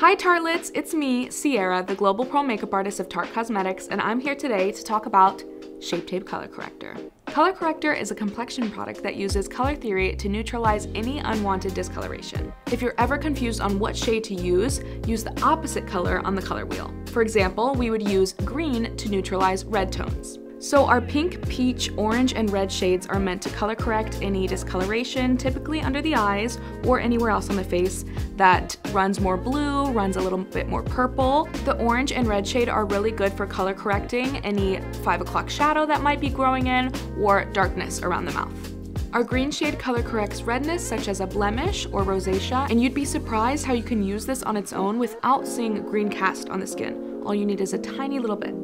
Hi Tartelets, it's me, Sierra, the Global Pro Makeup Artist of Tarte Cosmetics, and I'm here today to talk about Shape Tape Color Corrector. Color Corrector is a complexion product that uses color theory to neutralize any unwanted discoloration. If you're ever confused on what shade to use the opposite color on the color wheel. For example, we would use green to neutralize red tones. So our pink, peach, orange, and red shades are meant to color correct any discoloration, typically under the eyes or anywhere else on the face that runs more blue, runs a little bit more purple. The orange and red shade are really good for color correcting any 5 o'clock shadow that might be growing in or darkness around the mouth. Our green shade color corrects redness such as a blemish or rosacea, and you'd be surprised how you can use this on its own without seeing green cast on the skin. All you need is a tiny little bit.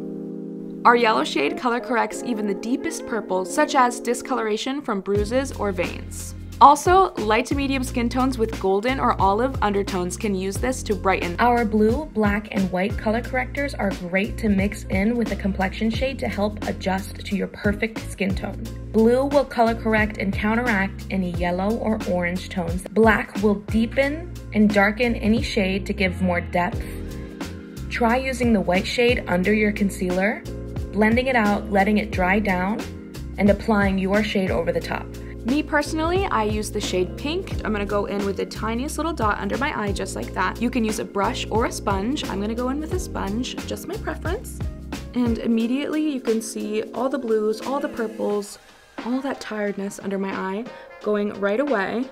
Our yellow shade color corrects even the deepest purples, such as discoloration from bruises or veins. Also, light to medium skin tones with golden or olive undertones can use this to brighten. Our blue, black, and white color correctors are great to mix in with a complexion shade to help adjust to your perfect skin tone. Blue will color correct and counteract any yellow or orange tones. Black will deepen and darken any shade to give more depth. Try using the white shade under your concealer, blending it out, letting it dry down, and applying your shade over the top. Me personally, I use the shade pink. I'm gonna go in with the tiniest little dot under my eye, just like that. You can use a brush or a sponge. I'm gonna go in with a sponge, just my preference. And immediately you can see all the blues, all the purples, all that tiredness under my eye going right away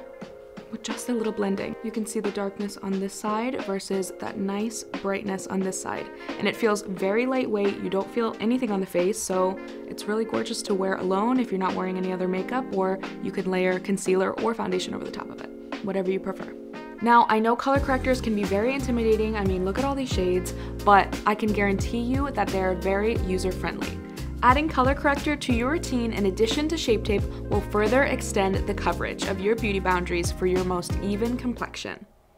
with just a little blending. You can see the darkness on this side versus that nice brightness on this side. And it feels very lightweight. You don't feel anything on the face, so it's really gorgeous to wear alone if you're not wearing any other makeup, or you could layer concealer or foundation over the top of it, whatever you prefer. Now, I know color correctors can be very intimidating. I mean, look at all these shades, but I can guarantee you that they're very user-friendly. Adding color corrector to your routine in addition to Shape Tape will further extend the coverage of your beauty boundaries for your most even complexion.